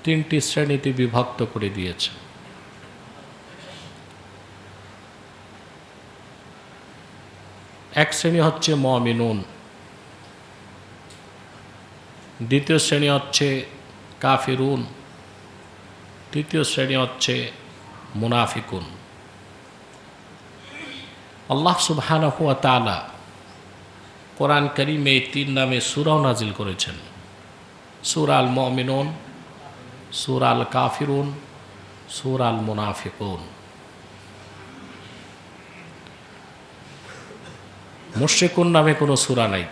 তিনটি শ্রেণীতে বিভক্ত করে দিয়েছে। এক শ্রেণী হচ্ছে মুমিনুন, দ্বিতীয় শ্রেণী হচ্ছে কাফিরুন, তৃতীয় শ্রেণী হচ্ছে মুনাফিকুন। আল্লাহ সুবহানাহু ওয়া তাআলা কোরআন কারীমে এই তিন নামে সূরা নাজিল করেছেন: সূরা আল মুমিনুন, সূরা আল কাফিরুন, সূরা আল মুনাফিকুন। মুশরিকুন নামে কোনো সূরা নাই,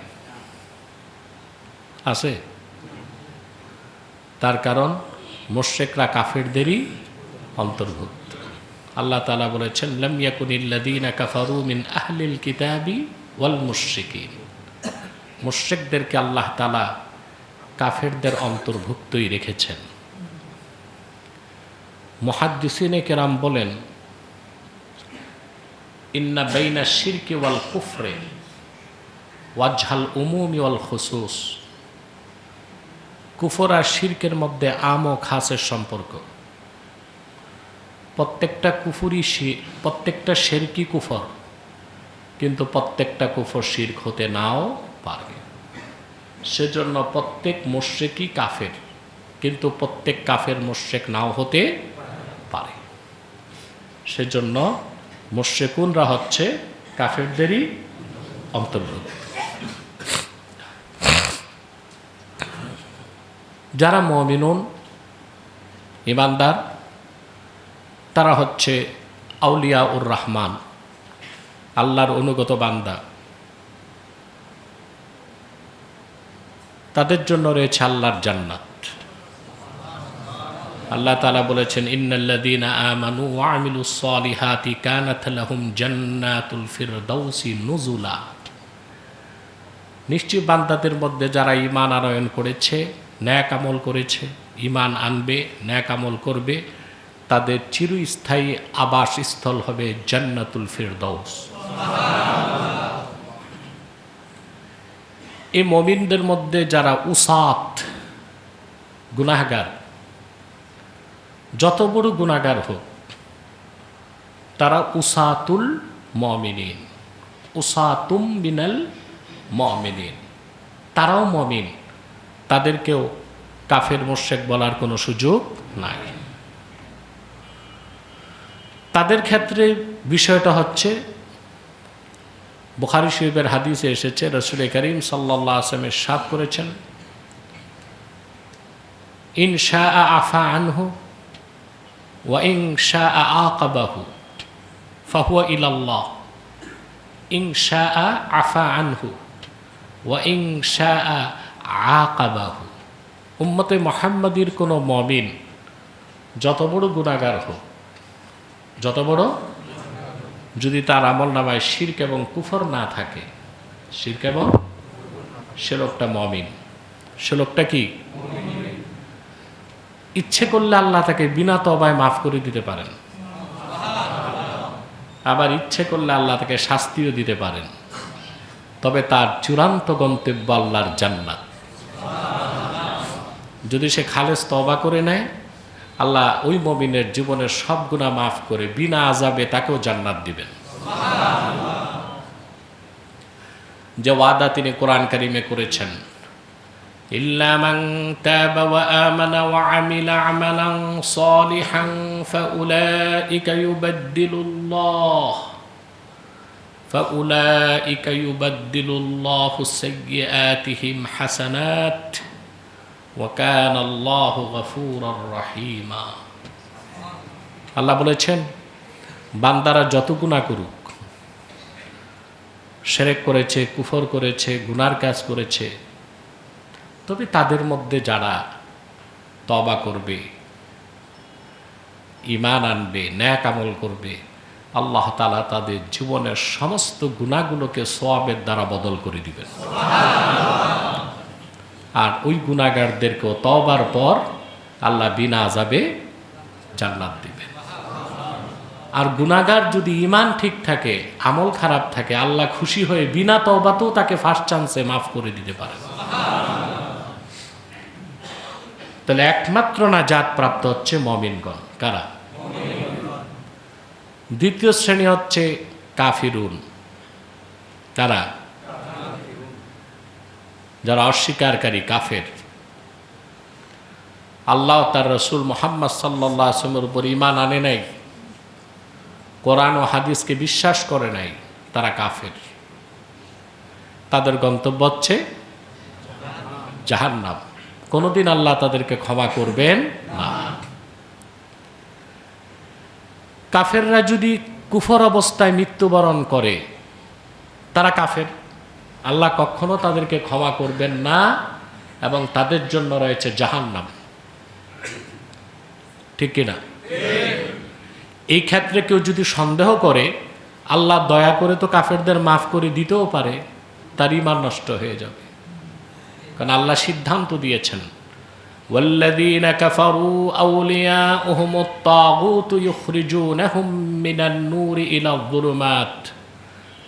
আছে? তার কারণ মুশরিকরা কাফিরদেরই অন্তর্ভুক্ত। আল্লাহ তাআলা বলেছেন, লাম ইয়াকুনিল্লাযীনা কাফারু মিন আহলিল কিতাবি ওয়াল মুশরিকিন। মুশরিকদেরকে আল্লাহ তাআলা কাফিরদের অন্তর্ভুক্তই রেখেছেন। মুহাদ্দিসিনে কেরাম বলেন, ইন্না বাইনা শিরকি ওয়াল কুফরে ওয়াজহাল উমুমি ওয়াল খুসুস। কুফর আর শিরকের মধ্যে আম ও খাসের সম্পর্ক। প্রত্যেকটা কুফুরই প্রত্যেকটা শিরকি কুফর, কিন্তু প্রত্যেকটা কুফর শিরক হতে নাও পারে। সেজন্য প্রত্যেক মুশরিকই কাফের, কিন্তু প্রত্যেক কাফের মুশরিক নাও হতে পারে। সেজন্য মুশরিকুনরা হচ্ছে কাফেরদেরই অন্তর্ভুক্ত। যারা মুমিনুন, ঈমানদার, তারা হচ্ছে আউলিয়াউর রহমান, আল্লাহর অনুগত বান্দা। তাদের জন্য রয়েছে আল্লাহর জান্নাত। আল্লাহ তাআলা বলেছেন, ইন্নাল্লাযীনা আমানু ওয়া আমিলুস সালিহাতি কানাত লাহুম জান্নাতুল ফিরদাউসি নুজুলা। নিশ্চয় বান্দাদের মধ্যে যারা ঈমান আনয়ন করেছে, নেক আমল করেছে, ঈমান আনবে, নেক আমল করবে, তাদের চিরস্থায়ী আবাসস্থল হবে জান্নাতুল ফিরদাউস। এই মুমিনদের মধ্যে যারা উসাত, গুনাহগার, যত বড় গুনাহগার হোক, তারা উসাতুল মুমিনিন, উসাতুম মিনাল মুমিনিন, তারাও মুমিন। তাদেরকেও কাফের মুশরিক বলার কোনো সুযোগ নাই। তাদের ক্ষেত্রে বিষয়টা হচ্ছে, বুখারী শরীফের হাদিসে এসেছে, রাসূল করিম সাল্লাল্লাহু আলাইহি ওয়াসাল্লাম ইরশাদ করেছেন, ইন শাআ আফা আনহু ওয়া ইন শাআ আকাবাহু ফাহুয়া ইলাল্লাহ। ইন শাআ আফা আনহু ওয়া ইন শাআ আকাবাহু। উম্মতে মুহাম্মাদীর কোনো মুমিন যত বড় গুনাহগার হোক, যত বড়, যদি তার আমলনামায় শিরক এবং কুফর না থাকে, শিরক এবং, সে লোকটা মুমিন। সে লোকটা কি? ইচ্ছে করলে আল্লাহ তাকে বিনা তওবায় মাফ করে দিতে পারেন, আবার ইচ্ছে করলে আল্লাহ তাকে শাস্তিও দিতে পারেন। তবে তার চূড়ান্ত গন্তব্য আল্লাহর জান্নাত। যদি সে খালেস তওবা করে নেয়, আল্লাহ ওই মুমিনের জীবনের সব গুনাহ মাফ করে বিনা আযাবে তাকেও জান্নাত দিবেন। যে ওয়াদা তিনি কোরআন কারীমে করেছেন, ইল্লা মান তাবা ওয়া আমানা ওয়া আমিলা আমালান সালিহান ফাউলাইকা ইউবাদদিলুল্লাহু সাইয়্যাতিহিম হাসানাত ওয়া কানা আল্লাহু গফুরার রহিমা। আল্লাহ বলেছেন, বান্দারা যত গুনাহ করুক, শিরক করেছে, কুফর করেছে, গুনার কাজ করেছে, তবে তাদের মধ্যে যারা তওবা করবে, ঈমান আনবে, নেক আমল করবে, আল্লাহ তাআলা তাদের জীবনের সমস্ত গুনাহগুলোকে সওয়াবের দ্বারা বদল করে দিবেন। আর ওই গুনাহগারদেরকেও তওবার পর আল্লাহ বিনা আযাবে জান্নাত দিবেন। আর গুনাহগার যদি ঈমান ঠিক থাকে, আমল খারাপ থাকে, আল্লাহ খুশি হয়ে বিনা তওবাতেও তাকে ফার্স্ট চান্সে মাফ করে দিতে পারেন। তাহলে একমাত্র নাজাত প্রাপ্ত হচ্ছে মুমিনগণ। কারা? দ্বিতীয় শ্রেণী হচ্ছে কাফিরুন। কারা? যারা অস্বীকারী, কাফের। আল্লাহ তার রসুল মুহাম্মদ সাল্লাল্লাহু আলাইহি ওয়াসাল্লামের উপর ঈমান আনে নাই, কোরআন ও হাদিসকে বিশ্বাস করে নাই, তারা কাফের। তাদের গন্তব্য হচ্ছে জাহান্নাম। কোনোদিন আল্লাহ তাদেরকে ক্ষমা করবেন না। কাফেররা যদি কুফর অবস্থায় মৃত্যুবরণ করে তারা কাফের, আল্লাহ কখনো তাদেরকে ক্ষমা করবেন না এবং তাদের জন্য রয়েছে জাহান্নাম। ঠিক কিনা? এই ক্ষেত্রে কেউ যদি সন্দেহ করে আল্লাহ দয়া করে তো কাফেরদের মাফ করে দিতেও পারে, তার ঈমান নষ্ট হয়ে যাবে। কারণ আল্লাহ সিদ্ধান্ত দিয়েছেন, ওয়াল্লাযীনা কাফারু আউলিয়াউহুমুত তাগুত ইউখরিজুনাহুম মিনান নূরি ইলা যুলুমাত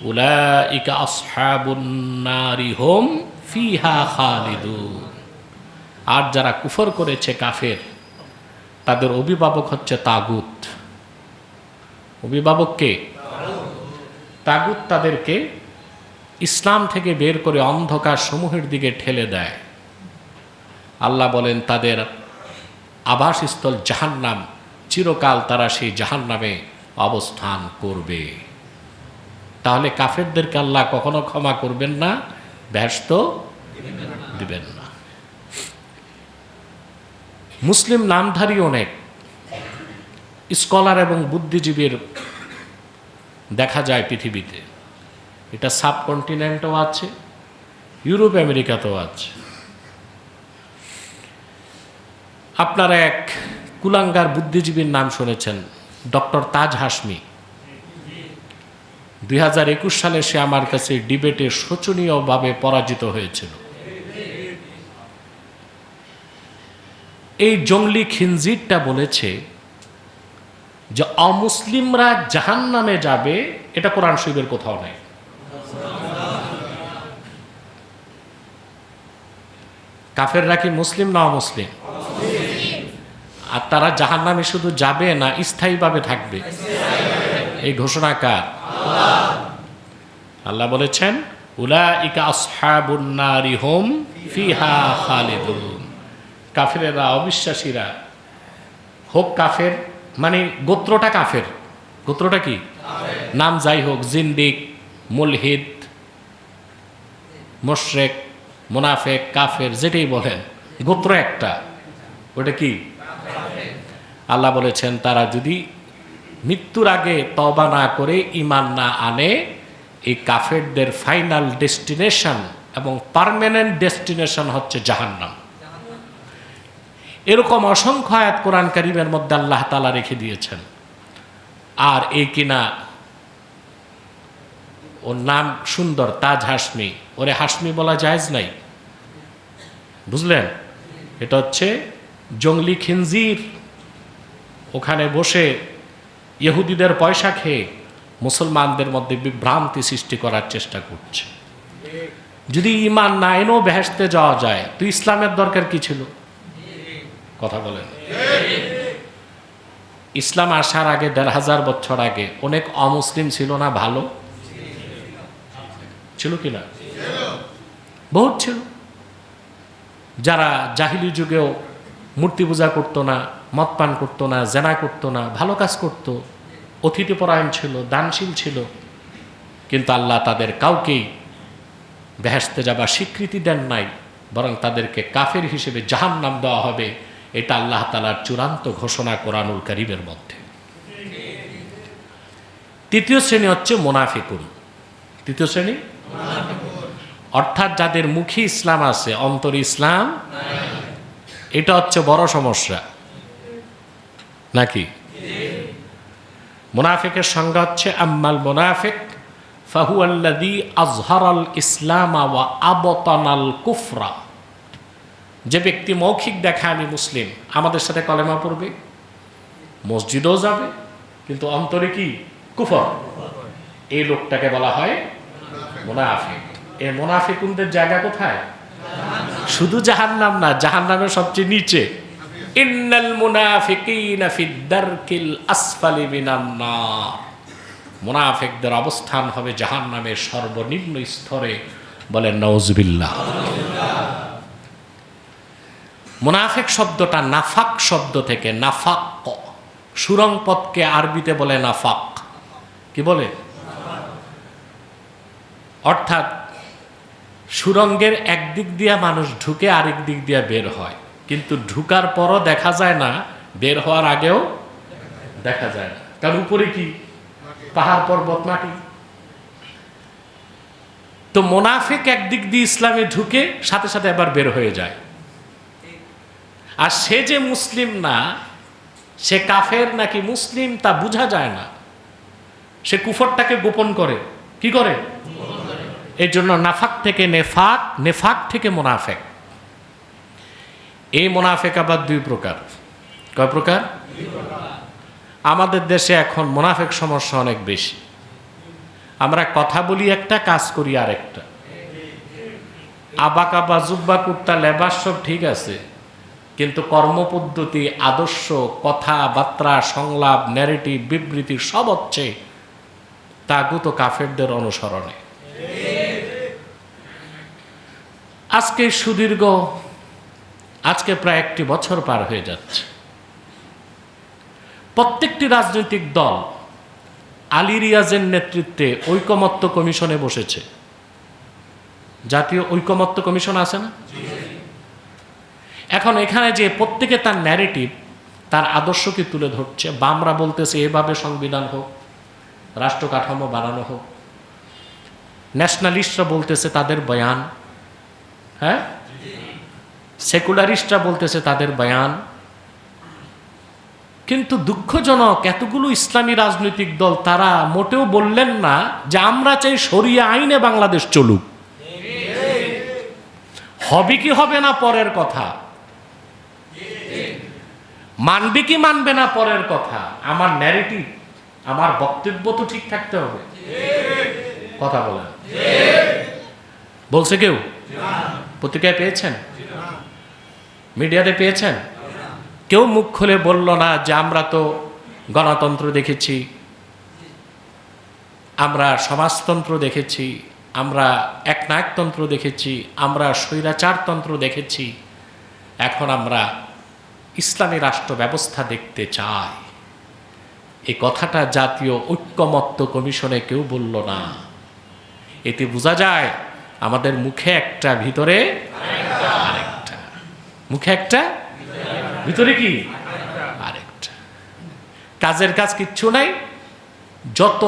উলাইকা আসহাবুন নারি হুম ফিহা খালিদুন। আর যারা কুফর করেছে, কাফের, তাদের অভিভাবক হচ্ছে তাগুত। অভিভাবক কে? তাগুত তাদেরকে ইসলাম থেকে বের করে অন্ধকার সমূহের দিকে ঠেলে দেয়। আল্লাহ বলেন তাদের আবাসস্থল জাহান্নাম, চিরকাল তারা সেই জাহান্নামে অবস্থান করবে। তাহলে কাফেরদেরকে আল্লাহ কখনো ক্ষমা করবেন না, বেহেশত দিবেন না। মুসলিম নামধারী অনেক স্কলার এবং বুদ্ধিজীবীর দেখা যায় পৃথিবীতে। এটা সাবকন্টিনেন্টেও আছে, ইউরোপ আমেরিকাতেও আছে। আপনারা এক কুলাঙ্গার বুদ্ধিজীবীর নাম শুনেছেন, ডক্টর তাজ হাশমি। 2021 সালে সে আমার কাছে ডিবেটে শোচনীয়ভাবে পরাজিত হয়েছিল। এই জঙ্গলি খিনজিরটা বলেছে যে অমুসলিমরা জাহান্নামে যাবে, এটা কোরআন শরীফের কোথাও নাই। কাফেররা কি মুসলিম না অমুসলিম? আর তারা জাহান্নামে শুধু যাবে না, স্থায়ীভাবে থাকবে। এই ঘোষণা কার? আল্লাহ বলেছেন, উলাইকা আসহাবুন নারি হুম ফিহা খালিদুন। কাফেরেরা, অবিশ্বাসীরা, হোক কাফের মানে গোত্রটা কাফের, গোত্রটা কি নাম যাই হোক, জিন্দিক, মুলহিদ, মুশরিক, মুনাফিক, কাফের, যেটাই বলেন, গোত্র একটা, ওটা কি? আল্লাহ বলেছেন তারা যদি মৃত্যুর আগে তওবা না করে ঈমান না আনে, এই কাফেরদের ফাইনাল ডেস্টিনেশন এবং পার্মানেন্ট ডেস্টিনেশন হচ্ছে জাহান্নাম। এরকম অসংখ্য আয়াত কোরআন কারীমের মধ্যে আল্লাহ তাআলা রেখে দিয়েছেন। আর এই কিনা ওর নাম সুন্দর, তাজ হাশমি, ওরে হাশমি বলা জায়েজ নাই, বুঝলেন? এটা হচ্ছে জঙ্গলি খিনজির। ওখানে বসে ইহুদিদের পয়সা খেয়ে মুসলমানদের মধ্যে বিভ্রান্তি সৃষ্টি করার চেষ্টা করছে। যদি ঈমান না এনেও বেহেশতে যাওয়া যায়, তো ইসলামের দরকার কি ছিল? কথা বলেন। ইসলাম আসার আগে ১৫০০ বছর আগে অনেক অমুসলিম ছিল না? ভালো ছিল কিনা? বহুত ছিল, যারা জাহিলি যুগেও মূর্তি পূজা করতো না, মদ পান করতো না, জেনা করতো না, ভালো কাজ করতো, অতিথিপরায়ণ ছিল, দানশীল ছিল। কিন্তু আল্লাহ তাদের কাউকেই বেহেশতে যাবার স্বীকৃতি দেন নাই, বরং তাদেরকে কাফের হিসেবে জাহান্নাম দেওয়া হবে। এটা আল্লাহ তাআলার চূড়ান্ত ঘোষণা কোরআনুল কারীমের মধ্যে। তৃতীয় শ্রেণী হচ্ছে মুনাফিকুন। তৃতীয় শ্রেণী অর্থাৎ যাদের মুখে ইসলাম আছে, অন্তরে ইসলাম। এটা হচ্ছে বড় সমস্যা, নাকি? মুনাফিকের সংজ্ঞা হচ্ছে, আম্মাল মুনাফিক ফাহুয়াল্লাযী আযহারাল ইসলামা ওয়া আবতানাল কুফরা। যে ব্যক্তি মৌখিক দেখায় আমি মুসলিম, আমাদের সাথে কলেমা পড়বে, মসজিদেও যাবে, কিন্তু অন্তরে কি? কুফর। এই লোকটাকে বলা হয় মুনাফিক। এই মুনাফিকুনদের জায়গা কোথায়? শুধু জাহান্নাম না, জাহান্নামের সবচেয়ে নিচে। ইন্নাল মুনাফিকিনা ফিদ দারকিল আসফালি মিনান নার, মুনাফিকদের অবস্থান হবে জাহান্নামের সর্বনিম্ন স্তরে। বলেন নাউজুবিল্লাহ। মুনাফিক শব্দটা নাফাক শব্দ থেকে, নাফাক সুরং পদকে আরবিতে বলে নাফাক। কি বলে? অর্থাৎ সুরঙ্গের একদিক দিয়ে মানুষ ঢুকে আরেক দিক দিয়ে বের হয়, কিন্তু ঢুকার পরও দেখা যায় না, বের হওয়ার আগেও দেখা যায় না। তার উপরে কি? পাহাড় পর্বত মাটি। তো মুনাফিক একদিক দিয়ে ইসলামে ঢুকে সাথে সাথে আবার বের হয়ে যায়। আর সে যে মুসলিম না, সে কাফের নাকি মুসলিম তা বোঝা যায় না। সে কুফরটাকে গোপন করে। কি করে? এই জন্য নাফাক থেকে নেফাক, নেফাক থেকে মুনাফেক। এই মুনাফেক আবার দুই প্রকার। কয় প্রকার? আমাদের দেশে এখন মুনাফেক সমস্যা অনেক বেশি। আমরা কথা বলি একটা, কাজ করি আরেকটা। আবা কাবা জুব্বা কুর্তা লেবাস সব ঠিক আছে, কিন্তু কর্মপদ্ধতি, আদর্শ, কথাবার্তা, সংলাপ, ন্যারেটিভ, বিবৃতি সব হচ্ছে তাগুত কাফেরদের অনুসরণে। আজকে সুদীর্ঘ, আজকে প্রায় 1 বছর পার হয়ে যাচ্ছে, প্রত্যেকটি রাজনৈতিক দল আলী রিয়াজের নেতৃত্বে ঐকমত্য কমিশনে বসেছে। জাতীয় ঐকমত্য কমিশন আছে না? এখন এখানে যে প্রত্যেকে তার ন্যারেটিভ, তার আদর্শকে তুলে ধরছে। বামরা বলতেছে এভাবে সংবিধান হোক, রাষ্ট্র কাঠামো বানানো হোক। ন্যাশনালিস্টরা বলতেছে তাদের বয়ান, হ্যাঁ, সেকুলারিস্টরা বলতেছে তাদের বয়ান। কিন্তু দুঃখজনক, এতগুলো ইসলামী রাজনৈতিক দল তারা মোটেও বললেন না যে আমরা চাই শরিয়া আইনে বাংলাদেশ চলুক। হবে কি হবে না পরের কথা, মানবে কি মানবে না পরের কথা, আমার ন্যারেটিভ, আমার বক্তব্য তো ঠিক থাকতে হবে। কথা বলেন। বলছে কেউ? পত্রিকায় পেয়েছেন? মিডিয়াতে পেয়েছেন? কেউ মুখ খুলে বলল না যে আমরা তো গণতন্ত্র দেখেছি, আমরা সমাজতন্ত্র দেখেছি, আমরা একনায়কতন্ত্র দেখেছি, আমরা স্বৈরাচারতন্ত্র দেখেছি, এখন আমরা ইসলামী রাষ্ট্র ব্যবস্থা দেখতে চাই। এই কথাটা জাতীয় ঐকমত্য কমিশনে কেউ বলল না। এতে বোঝা যায় আমাদের মুখে একটা, ভিতরে আরেকটা। মুখে একটা, ভিতরে কি আরেকটা। কাজের কাজ কিচ্ছু নাই, যত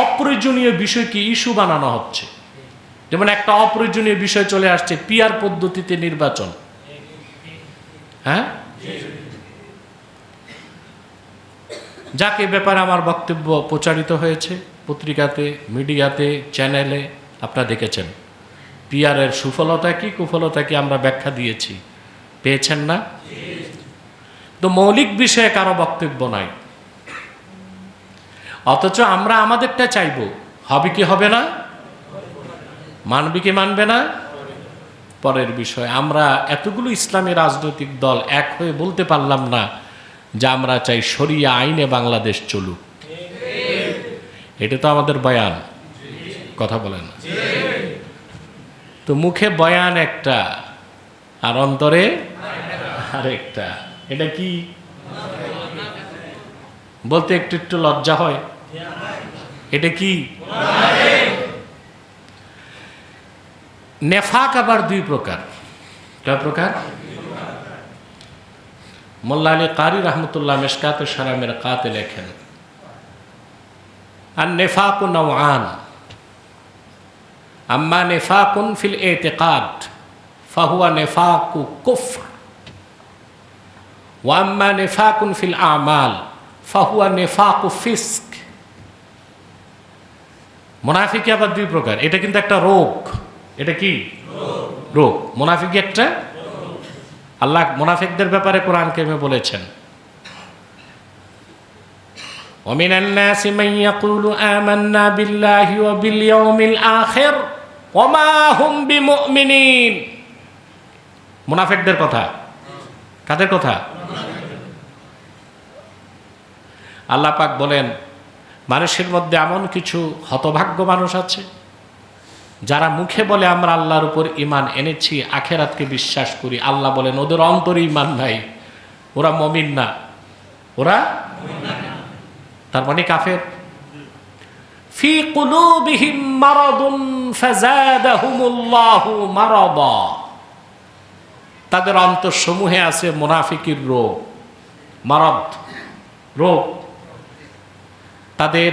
অপ্রয়োজনীয় বিষয়কে ইস্যু বানানো হচ্ছে। যেমন একটা অপ্রয়োজনীয় বিষয় চলে আসছে, পিআর পদ্ধতিতে নির্বাচন। হ্যাঁ, যাকে ব্যাপারে আমার বক্তব্য প্রচারিত হয়েছে পত্রিকাতে, মিডিয়াতে, চ্যানেলে, আপনারা দেখেছেন। পিআরের সুফলতা কি কুফলতা কি আমরা ব্যাখ্যা দিয়েছি, পেয়েছেন না? তো মৌলিক বিষয়ে কারো বক্তব্য নাই, অথচ আমরা আমাদেরটা চাইব। হবে কি হবে না, মানবে কি মানবে না পরের বিষয়। আমরা এতগুলো ইসলামী রাজনৈতিক দল এক হয়ে বলতে পারলাম না যে আমরা চাই শরিয়া আইনে বাংলাদেশ চলুক। এটা তো আমাদের বয়ান। কথা বলেন। তো মুখে বয়ান একটা আর অন্তরে আরেকটা। এটা কি বলতে একটু একটু লজ্জা হয়। এটা কি? নেফাক আবার দুই প্রকার। কয় প্রকার? মোল্লা আলী কারি রহমতুল্লাহ মিশকাতে শরামের কাতে লেখেন, আর নেফাকু নওআন, আম্মা নেফাকুন ফিল ইতিকাদ ফাহুয়া নেফাকু কুফর, ওয়া আম্মা নেফাকুন ফিল আমাল ফাহুয়া নেফাকু ফিস্ক। মুনাফিকি আবার দুই প্রকার। এটা কিন্তু একটা রোগ। এটা কি রোগ? মুনাফিকি একটা। আল্লাহ মুনাফিকদের ব্যাপারে কোরআন কারিমে বলেছেন, وَمِنَ النَّاسِ مَن يَقُولُ آمَنَّا بِاللَّهِ وَبِالْيَوْمِ الْآخِرِ وَمَا هُمْ بِمُؤْمِنِينَ। মুনাফিকদের কথা কাদের কথা? আল্লাহ পাক বলেন, মানুষের মধ্যে এমন কিছু হতভাগ্য মানুষ আছে যারা মুখে বলে আমরা আল্লাহর উপর ঈমান এনেছি, আখিরাতকে বিশ্বাস করি। আল্লাহ বলেন ওদের অন্তরে ঈমান নাই, ওরা মুমিন না, ওরা তার মানে কাফের। ফি কুলুবিহিম মারাদুন ফাযাদাহুমুল্লাহু মারাদা, তাদের অন্তরসমূহে আছে মুনাফিকির রোগ, মারাদ রোগ। তাদের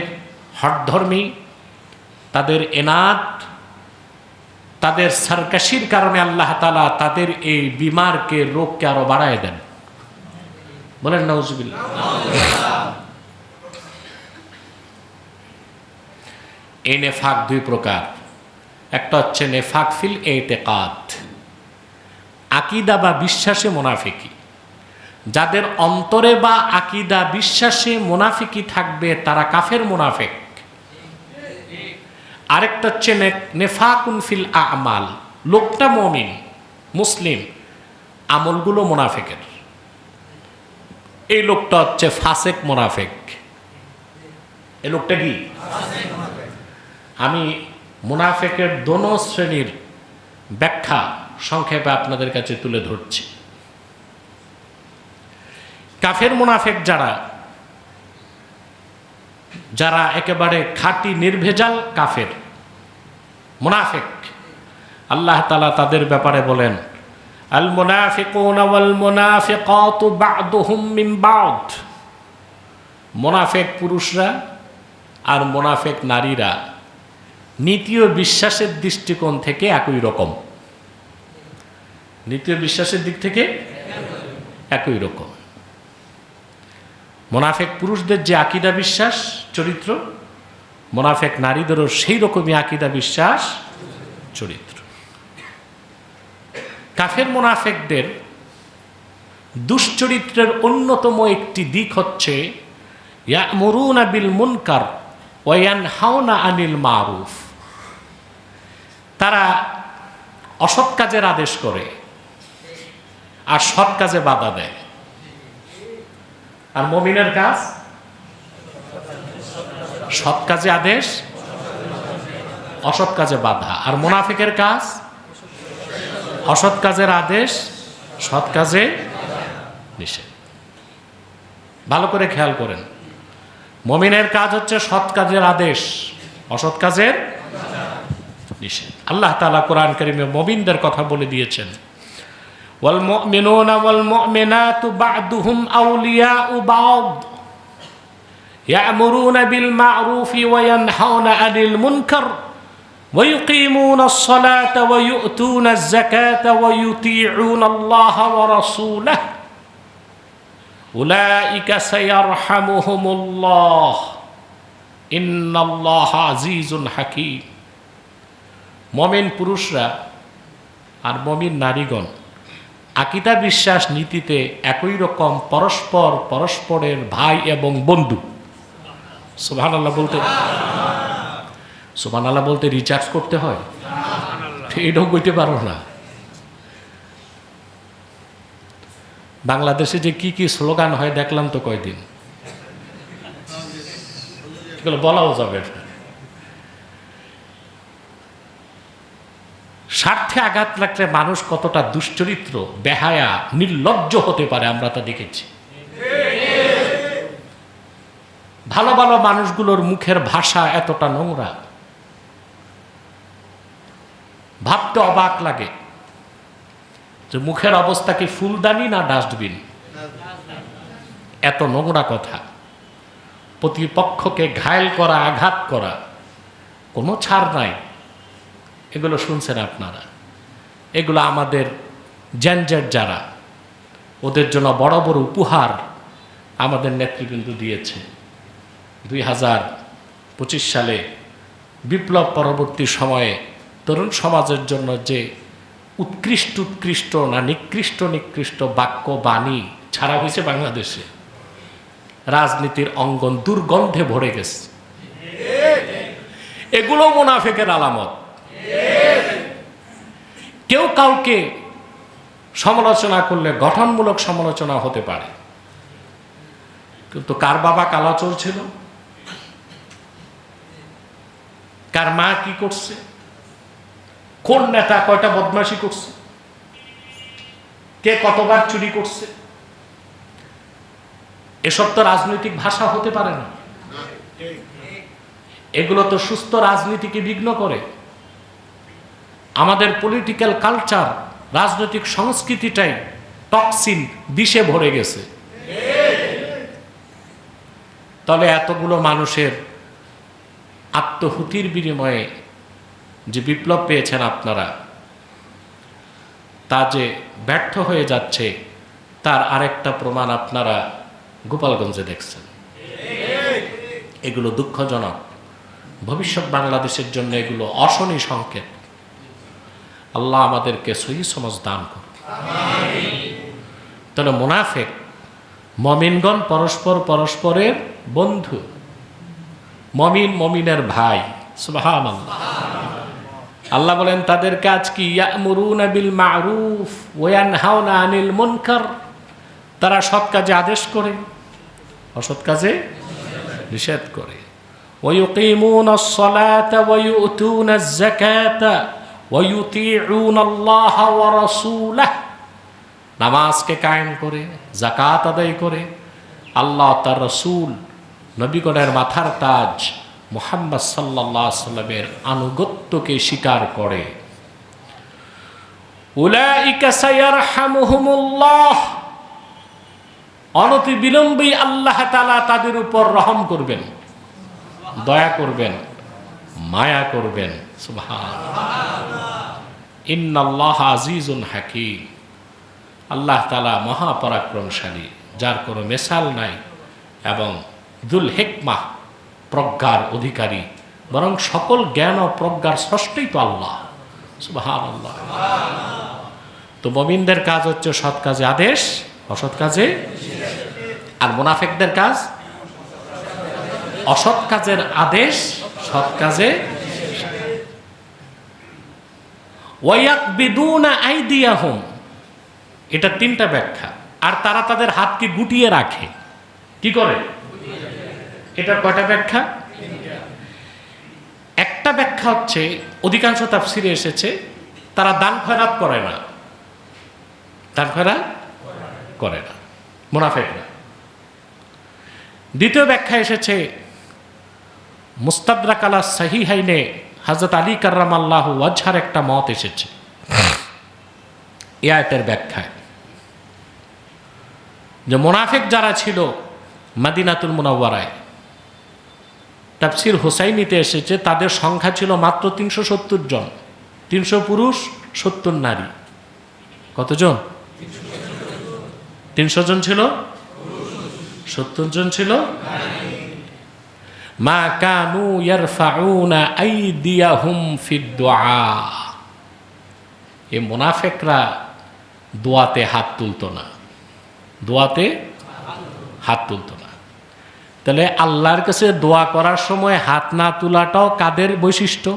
হঠধর্মী, তাদের এনাদ, তাদের সরকশির কারণে আল্লাহ তাআলা তাদের এই বিমারকে, রোগকে আরো বাড়ায় দেন। বলেন নাউজুবিল্লাহ। এই নেফাক দুই প্রকার। একটা হচ্ছে নেফাক ফিল ইতিকাদ, আকীদা বা বিশ্বাসে মুনাফিকি। যাদের অন্তরে বা আকীদা বিশ্বাসে মুনাফিকি থাকবে তারা কাফের মুনাফিক। আরেকটা হচ্ছে নেফাকুন ফিল আমাল, লোকটা মুমিন মুসলিম, আমলগুলো মুনাফিকের। এই লোকটা হচ্ছে ফাসেক মুনাফিক। এই লোকটা কি? আমি মুনাফিকের দোনো শ্রেণীর ব্যাখ্যা সংক্ষেপে আপনাদের কাছে তুলে ধরছি। কাফের মুনাফিক যারা, যারা একেবারে খাঁটি নির্ভেজাল কাফের মুনাফিক, আল্লাহ তাআলা তাদের ব্যাপারে বলেন, আল মুনাফিকুনা ওয়াল মুনাফিকাতু বা'দুহুম মিন বা'দ। মুনাফিক পুরুষরা আর মুনাফিক নারীরা নীতি ও বিশ্বাসের দৃষ্টিকোণ থেকে একই রকম। নীতি ও বিশ্বাসের দিক থেকে একই রকম। মুনাফিক পুরুষদের যে আকীদা বিশ্বাস চরিত্র, মুনাফিক নারীদেরও সেই রকমই আকীদা বিশ্বাস চরিত্র। কাফের মুনাফিকদের দুশ্চরিত্রের অন্যতম একটি দিক হচ্ছে ইয়ামুরুনা বিল মুনকার ওয়া ইয়ানহাউনা আনিল মারুফ। তারা অসৎ কাজের আদেশ করে আর সৎ কাজে বাধা দেয়। আর মুমিনের কাজ সৎ কাজে আদেশ, অসৎ কাজে বাধা। আর মুনাফিকের কাজ অসৎ কাজের আদেশ, সৎ কাজে নিষেধ। ভালো করে খেয়াল করেন, মুমিনের কাজ হচ্ছে সৎ কাজের আদেশ, অসৎ কাজের নিষেধ। আল্লাহ তাআলা কোরআন কারীমে মুমিনদের কথা বলে দিয়েছেন, ওয়াল মুমিনুনা ওয়াল মুমিনাতু বা'দুহুম আউলিয়াউ বা'দ ইয়া'মুরুনা বিল মা'রুফি ওয়া ইয়ানহাউনা আনিল মুনকার ওয়া ইউকিমুনাস সালাতা ওয়া ইউতুনাজ যাকাতা ওয়া ইউতিউনাল্লাহা ওয়া রাসূলাহু উলাইকা সায়ারহামুহুমুল্লাহ ইন্নাল্লাহা আজিজুন হাকীম। মুমিন পুরুষরা আর মুমিন নারীগণ আকীদা বিশ্বাস নীতিতে একই রকম, পরস্পর পরস্পরের ভাই এবং বন্ধু। সুবহানাল্লাহ বলতে, সুবহানাল্লাহ বলতে রিচার্জ করতে হয়, এটাও কইতে পারো না। বাংলাদেশে যে কি কি স্লোগান হয় দেখলাম তো কয়দিন, এগুলো বলাও যাবে না। স্বার্থে আঘাত লাগলে মানুষ কতটা দুশ্চরিত্র, বেহায়া, নির্লজ্জ হতে পারে আমরা তা দেখেছি। ভালো ভালো মানুষগুলোর মুখের ভাষা এতটা নোংরা, ভাবতে অবাক লাগে যে মুখের অবস্থা কি ফুলদানি না ডাস্টবিন। এত নোংরা কথা, প্রতিপক্ষকে ঘায়েল করা, আঘাত করা, কোনো ছাড় নাই। এগুলো শুনছেন আপনারা। এগুলো আমাদের জেনজেট যারা, ওদের জন্য বড় বড় উপহার আমাদের নেতৃবৃন্দ দিয়েছে। 2025 সালে বিপ্লব পরবর্তী সময়ে তরুণ সমাজের জন্য যে উৎকৃষ্ট উৎকৃষ্ট না নিকৃষ্ট নিকৃষ্ট বাক্য বাণী ছাড়া হয়েছে বাংলাদেশে, রাজনীতির অঙ্গন দুর্গন্ধে ভরে গেছে। এগুলো মুনাফিকের আলামত। কেউ কাউকে সমালোচনা করলে গঠনমূলক সমালোচনা হতে পারে। কিন্তু কার বাবা কালাচোর ছিল, কার মা কি করছে, কোন নেতা কয়টা বদমাশি করছে, কে কতবার চুরি করছে, এসব তো রাজনৈতিক ভাষা হতে পারে না। এগুলো তো সুস্থ রাজনীতিকে বিঘ্ন করে। আমাদের পলিটিক্যাল কালচার, রাজনৈতিক সংস্কৃতিটাই টক্সিন, বিষে ভরে গেছে। তবে এতগুলো মানুষের আত্মহুতির বিনিময়ে যে বিপ্লব পেয়েছেন আপনারা, তা যে ব্যর্থ হয়ে যাচ্ছে তার আরেকটা প্রমাণ আপনারা গোপালগঞ্জে দেখছেন। এগুলো দুঃখজনক। ভবিষ্যৎ বাংলাদেশের জন্য এগুলো অশনি সংকেত। আল্লাহ আমাদেরকে সহি সমাজ দান করুন। তাহলে মুনাফিক, মমিনগণ পরস্পর পরস্পরের বন্ধু, মমিন মমিনের ভাই। সুবহানাল্লাহ। আল্লাহ বলেন তাদের কাজ কি? ইয়ামুরুনা বিল মারুফ ওয়া ইয়ানহাউনা আনিল মুনকার। তারা সৎ কাজে আদেশ করে, অসৎ কাজে নিষেধ করে। ওয়া ইউকিমুনাস সালাতা ওয়া ইউতুনাজ যাকাতা ওয়া ইউতিউনাল্লাহা ওয়া রাসূলাহু। নামাজকে কায়েম করে, যাকাত আদায় করে, আল্লাহ তার রাসূল নবীগণের মাথার তাজ মুহাম্মদ সাল্লাল্লাহু আলাইহি সাল্লামের আনুগত্যকে স্বীকার করে। উলাইকা সায়ারহামুহুমুল্লাহ। অনতি বিলম্বেই আল্লাহ তাআলা তাদের উপর রহম করবেন, দয়া করবেন, মায়া করবেন। সুবহানাল্লাহ। ইন্নাল্লাহা আজিজুন হাকীম। আল্লাহ তাআলা মহাপরাক্রমশালী, যার কোনো মেসাল নাই, এবং যুল হিকমাহ, প্রজ্ঞার অধিকারী, বরং সকল জ্ঞান ও প্রজ্ঞার স্রষ্টাই তো আল্লাহ। সুবহানাল্লাহ। তো মুমিনদের কাজ হচ্ছে সৎ কাজে আদেশ, অসৎ কাজে, আর মুনাফিকদের কাজ অসৎ কাজের আদেশ, সৎ কাজে। ওয়ায়াকবিদুনা আইদিয়াহুম, এটা তিনটা ব্যাখ্যা। আর তারা তাদের হাতকে গুটিয়ে রাখে। কি করে? এটার কয়টা ব্যাখ্যা? একটা ব্যাখ্যা হচ্ছে, অধিকাংশ তাফসিরে এসেছে, তারা দান খয়রাত করে না, দান খয়রাত করে না মুনাফিকরা। দ্বিতীয় ব্যাখ্যা এসেছে মুস্তাদরাক আলা সাহিহাইনে হযরত আলী কাররামাল্লাহু ওয়াজহার একটা মত এসেছে এই আয়াতের ব্যাখ্যায়, যে মুনাফিক যারা ছিল মদিনাতুল মুনাওয়ারায়, তাফসির হুসাইনিতে এসেছে তাদের সংখ্যা ছিল মাত্র 370 জন। 300 পুরুষ, 70 নারী। কতজন? 300 জন ছিল, 70 জন ছিল। মা কানু ইয়ারফাউনা আইদিয়াহুম ফিদ দুআ। এই মুনাফিকরা দোয়াতে হাত তুলতো না, দোয়াতে হাত তুলতো না। তাহলে আল্লাহর কাছে দোয়া করার সময় হাত না তোলাটাও কাদের বৈশিষ্ট্য?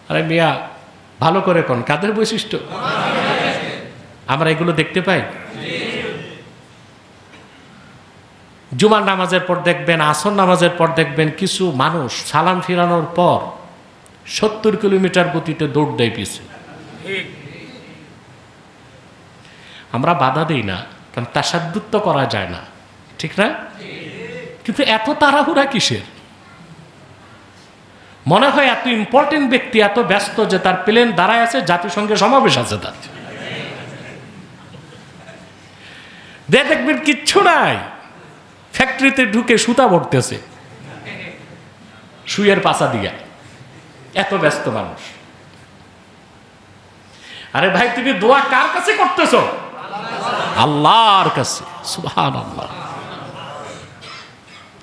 আরে মিয়া, ভালো করে কোন, কাদের বৈশিষ্ট্য? আমরা এগুলো দেখতে পাই। জুমার নামাজের পর দেখবেন, আসর নামাজের পর দেখবেন কিছু মানুষ সালাম ফিরানোর পর 70 কিলোমিটার গতিতে দৌড় দেয় পিছে। আমরা বাধা দিই না, কারণ তাসাদ্দুদ তো করা যায় না, ঠিক না? কিন্তু এত তাড়াহুড়া কিসের? মনে হয় এত ইম্পর্টেন্ট ব্যক্তি এত ব্যস্ত যে তার প্লেন দাঁড়ায় আছে, জাতিসংঘের সমাবেশ আছে তার। দেখবেন কিচ্ছু নাই, ফ্যাক্টরিতে ঢুকে সুতা ভরতেছে সুইয়ের পাশা দিয়া, এত ব্যস্ত মানুষ। আরে ভাই, তুমি দোয়া কার কাছে করতেছো? আল্লাহর কাছে। সুবহানাল্লাহ।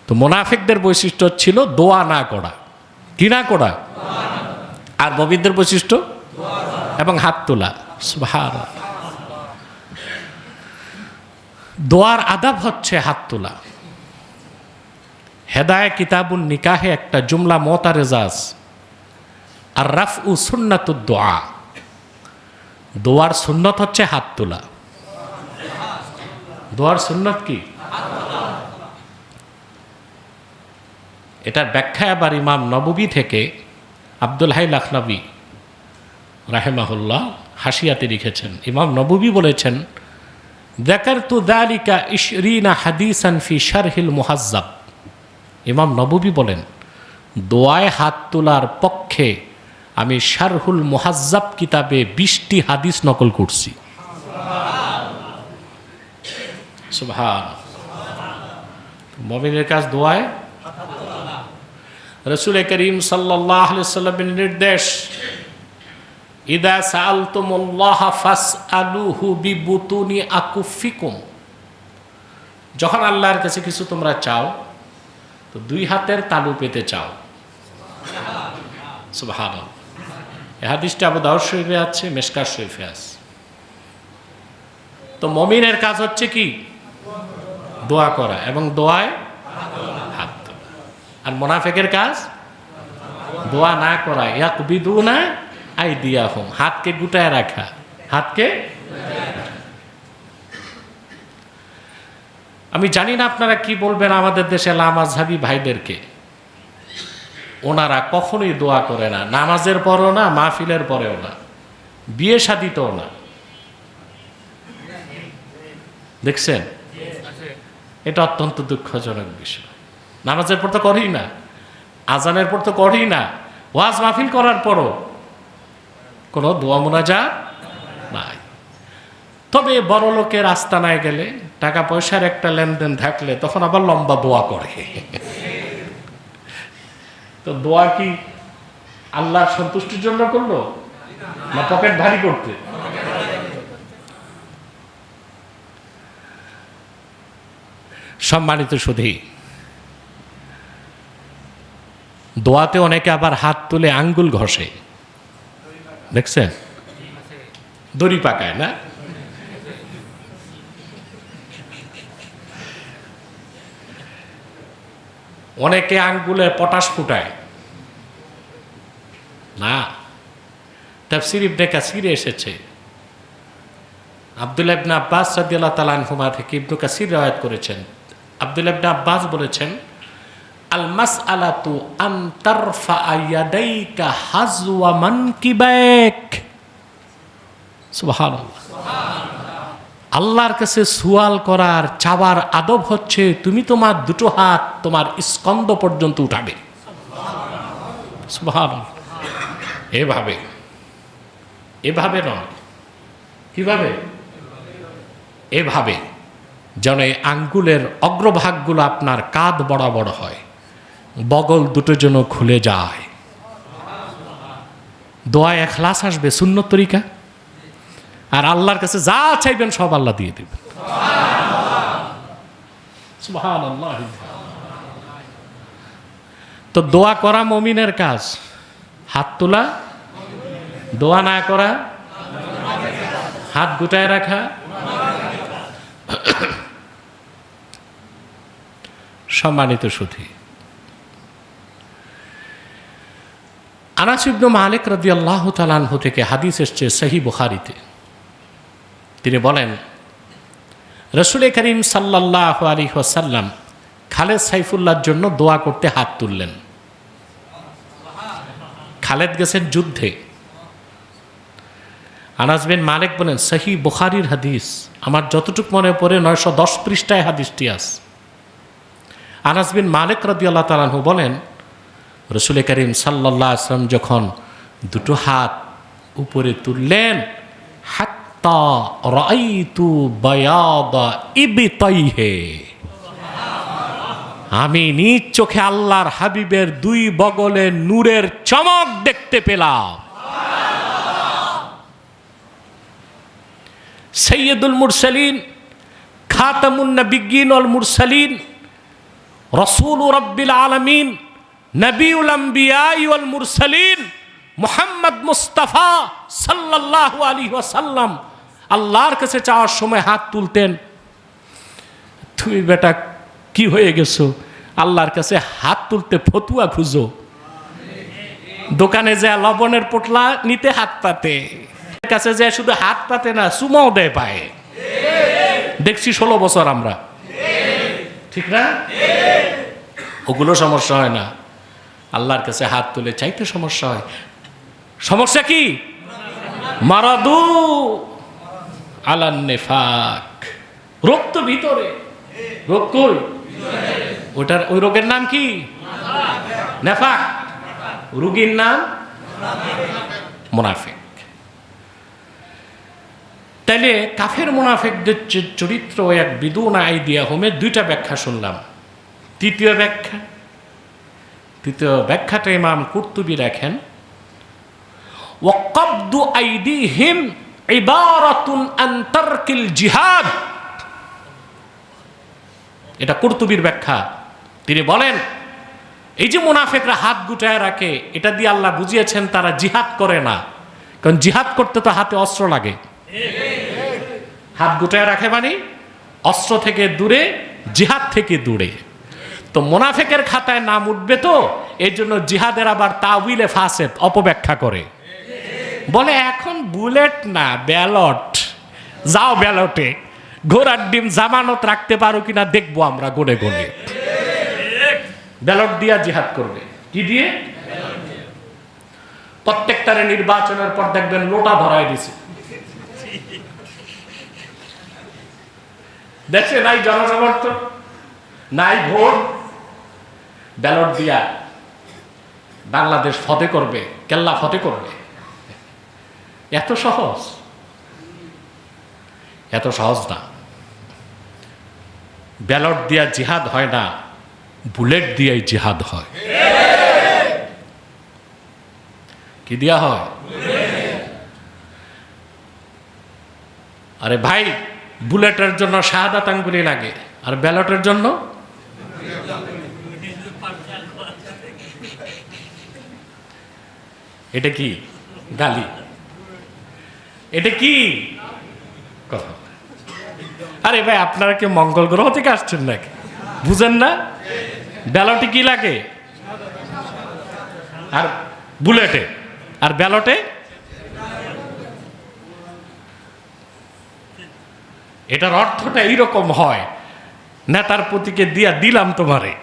তো মুনাফিকদের বৈশিষ্ট্য ছিল দোয়া না করা। কি না করা? আর মুমিনদের বৈশিষ্ট্য এবং হাত তোলা। সুবহানাল্লাহ। দোয়ার আদাব হচ্ছে হাত তোলা। হেদায়ে কিতাবুন নিকাহে একটা জুমলা মোতারেজাজ, আর রাফউ সুন্নাতুদ দোয়া। দোয়ার সুন্নত হচ্ছে হাত তোলা। দোয়ার সুন্নত কি? এটার ব্যাখ্যা আবার ইমাম নববী থেকে আব্দুল হাই লাখনবী রাহেমাহুল্লাহ হাসিয়াতে লিখেছেন। ইমাম নববী বলেছেন, যাকারতু যালিকা 20 হাদিসান ফি শারহিল মুহাজ্জাব। ইমাম নববী বলেন, দোয়ায় হাত তোলার পক্ষে আমি শারহুল মুহাজ্জাব কিতাবে 20টি হাদিস নকল করছি। সুবহান। মুমিনের কাজ দোয়ায়। রাসূল করিম সাল্লাল্লাহু আলাইহি ওয়াসাল্লামের নির্দেশ, ইদা সাআলতুমুল্লাহ ফাসআলুহু বিবুতুনি আকুফিকুম। যখন আল্লাহর কাছে কিছু তোমরা চাও তো দুই হাতের তালু পেতে চাও। সুবহানাল্লাহ। এই হাদিসটা আবু দাউদ শরীফে আছে, মিশকাত শরীফে আছে। তো মুমিনের কাজ হচ্ছে কি? দোয়া করা, এবং দোয়ায় হাত তোলা। আর মুনাফিকের কাজ দোয়া না করা। ইয়াকবিদুনা আইদিয়াহুম, হাতকে গুটায় রাখা। হাতকে, আমি জানি না আপনারা কি বলবেন আমাদের দেশে লামাযহাবী ভাইদেরকে। ওনারা কখনোই দোয়া করে না, নামাজের পরও না, মাহফিলের পরেও না, বিয়ে শাদীতেও না। দেখছেন? এটা অত্যন্ত দুঃখজনক বিষয়। নামাজের পর তো করেই না, আজানের পর তো করেই না, ওয়াজ মাহফিল করার পরও কোনো দোয়া মুনাজাত নাই। তবে বড় লোকের আস্তানায় গেলে, টাকা পয়সার একটা লেনদেন থাকলে তখন আবার লম্বা দোয়া করে। তো দোয়া কি আল্লাহর সন্তুষ্টির জন্য করলো না পকেট ভারী করতে? সম্মানিত সুধী, দোয়াতে অনেকে আবার হাত তুলে আঙ্গুল ঘষে। দেখছেন? দড়ি পাকায় না? অনেকে আঙ্গুলে পটাশ ফুটায় না। তাফসীর ইবনে কাসিরে এসেছে, আব্দুল্লাহ ইবনে আব্বাস রাদিয়াল্লাহু তাআলা আনহুমা থেকে ইবনে কাসির riwayat করেছেন। আব্দুল্লাহ ইবনে আব্বাস বলেছেন, আল মাসআলাতু আন তারফা ইয়াদাইকা হাজওয়া মানকিবাইক। সুবহানাল্লাহ। আল্লাহর কাছে সুয়াল করার, চাওয়ার আদব হচ্ছে তুমি তোমার দুটো হাত তোমার স্কন্দ পর্যন্ত উঠাবে। সুবহানাল্লাহ। এভাবে, এভাবে নয়। কিভাবে? এভাবে যেন এই আঙ্গুলের অগ্রভাগগুলো আপনার কাঁধ বরাবর হয়, বগল দুটো যেন খুলে যায়। দোয়ায় ইখলাস আসবে, সুন্নত তরিকা। আর আল্লাহর কাছে যা চাইবেন সব আল্লাহ দিয়ে দিবেন। সুবহানাল্লাহ। তো দোয়া করা মুমিনের কাজ, হাত তোলা। দোয়া না করা, হাত গুটায় রাখা। সম্মানিত সুধী, আনাস ইবনে মালিক রাদিয়াল্লাহু তাআলা আনহু থেকে হাদিস এসেছে সহিহ বুখারীতে। তিনি বলেন, রাসূল করিম সাল্লাল্লাহু আলাইহি ওয়াসাল্লাম খালেদ সাইফুল্লাহর জন্য দোয়া করতে হাত তুললেন। খালেদ গেছেন যুদ্ধে। আনাস বিন মালিক বলেন, সহিহ বুখারীর হাদিস, আমার যতটুকু মনে পড়ে 910 পৃষ্ঠায় হাদিসটি আছে। আনাস বিন মালিক রাদিয়াল্লাহু তাআলা আনহু বলেন, রাসূল করিম সাল্লাল্লাহু আলাইহি ওয়াসাল্লাম যখন দুটো হাত উপরে তুললেন, হাত্তা রাআইতু বায়াদা ইবতাইহি, আমি নিজ চোখে আল্লাহর হাবিবের দুই বগলে নূরের চমক দেখতে পেলাম। সৈয়দুল মুরসালিন, খাতামুন নবিয়্যিন ওয়াল মুরসালিন, রাসূল রাব্বিল আলামিন, নবিউল আম্বিয়া ওয়াল মুরসালিন, মুহাম্মদ মুস্তাফা সাল্লাল্লাহু আলাইহি ওয়াসাল্লাম আল্লাহর কাছে চাওয়ার সময় হাত তুলতেন। তুমি বেটা কি হয়ে গেছো? আল্লাহর কাছে হাত তুলতে ফতুয়া খুঁজো, দোকানে যা লবণের পোটলা নিতে হাত পাতে। কাছে যায় শুধু হাত পাতে না, চুমাও দেয় পায়ে। দেখছি 16 বছর আমরা, ঠিক না? ওগুলো সমস্যা হয় না, আল্লাহর কাছে হাত তুলে চাইতে সমস্যা হয়। সমস্যা কি? মারাদু আলান নিফাক, রোগ তো ভিতরে, রোগ কই? ওটার ওই রোগের নাম কি? নেফাক। রোগীর নাম মুনাফিক। তাইলে কাফের মুনাফিকদের চরিত্র এক বিদুন আইদিয়াহুমের দুইটা ব্যাখ্যা শুনলাম। তৃতীয় ব্যাখ্যাটা ইমাম কুরতুবী রাখেন, ওয়াকাবদু আইদিহিম ইবারাতুন আন তারকিল জিহাদ। এটা কুরতুবীর ব্যাখ্যা। তিনি বলেন, এই যে মুনাফিকরা হাত গুটায় রাখে, এটা দিয়ে আল্লাহ বুঝিয়েছেন তারা জিহাদ করে না। কারণ জিহাদ করতে তো হাতে অস্ত্র লাগে। হাত গুটায় রাখে মানে অস্ত্র থেকে দূরে, জিহাদ থেকে দূরে। তো মুনাফিকের খাতায় নাম উঠবে, তো এই জন্য জিহাদের আবার তাউইলে ফাসেদ, অপব্যাখ্যা করে। বলে এখন বুলেট না ব্যালট, যাও ব্যালটে, ঘোড়ার ডিম জামানত রাখতে পারো কিনা দেখবো আমরা গনে গনে। ব্যালট দিয়া জিহাদ করবে। কি দিয়ে? প্রত্যেকটারে নির্বাচনের পর দেখবেন লোটা ধরায় দিছে। দেশে নাই জনসমর্থন, নাই ভোট, ব্যালট দিয়া বাংলাদেশ ফতে করবে, কেল্লা ফতে করবে। এত সহজ? এত সহজ না। ব্যালট দিয়া জিহাদ হয় না, বুলেট দিয়াই জিহাদ হয়। কি দিয়া হয়? আরে ভাই, বুলেটের জন্য শাহাদাত আঙ্গুলি লাগে, আর ব্যালটের জন্য এটা কি গালি? এটা কি কথা? আরে ভাই, আপনারা কি মঙ্গল গ্রহ থেকে আসছেন নাকি? বুঝেন না? ব্যালটে কি লাগে? আর বুলেটে আর ব্যালটে এটার অর্থটা এইরকম হয়, নেতার প্রতীকে দিয়া দিলাম তোমারে।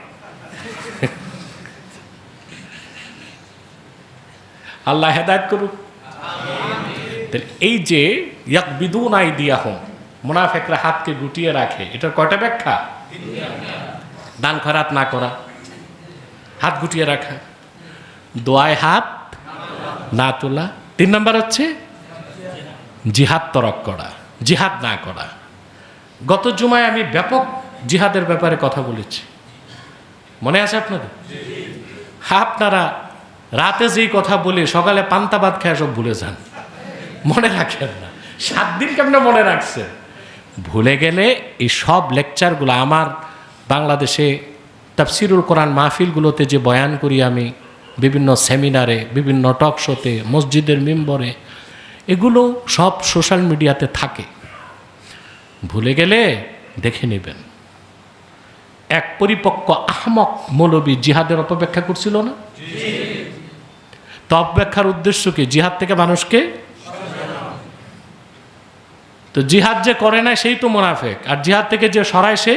আল্লাহ হেদায়েত করুক। এই যে ইয়াকবিদুন আইদিয়াহুম, মুনাফিকরা হাতকে গুটিয়ে রাখে, এটার কয়টা ব্যাখ্যা? দান খয়রাত না করা, হাত গুটিয়ে রাখা, দোয়ায় হাত না তোলা। 3 নাম্বার হচ্ছে জিহাদ তরক করা, জিহাদ না করা। গত জুমায় আমি ব্যাপক জিহাদের ব্যাপারে কথা বলেছি, মনে আছে আপনাদের? আপনারা রাতে যেই কথা বলে সকালে পান্তা ভাত খেয়ে সব ভুলে যান, মনে রাখেন না। 7 দিন কেমনে মনে রাখছে? ভুলে গেলে এই সব লেকচারগুলো আমার বাংলাদেশে তাফসিরুল কোরআন মাহফিলগুলোতে যে বয়ান করি আমি, বিভিন্ন সেমিনারে, বিভিন্ন টক শোতে, মসজিদের মিম্বরে, এগুলো সব সোশ্যাল মিডিয়াতে থাকে। ভুলে গেলে দেখে নেবেন। এক পরিপক্ক আহমক মৌলবী জিহাদের অপব্যাখ্যা করছিল না? তো অপব্যাখ্যার উদ্দেশ্য কি? জিহাদ থেকে মানুষকে, তো জিহাদ যে করে না সেই তো মুনাফিক, আর জিহাদ থেকে যে সরায় সে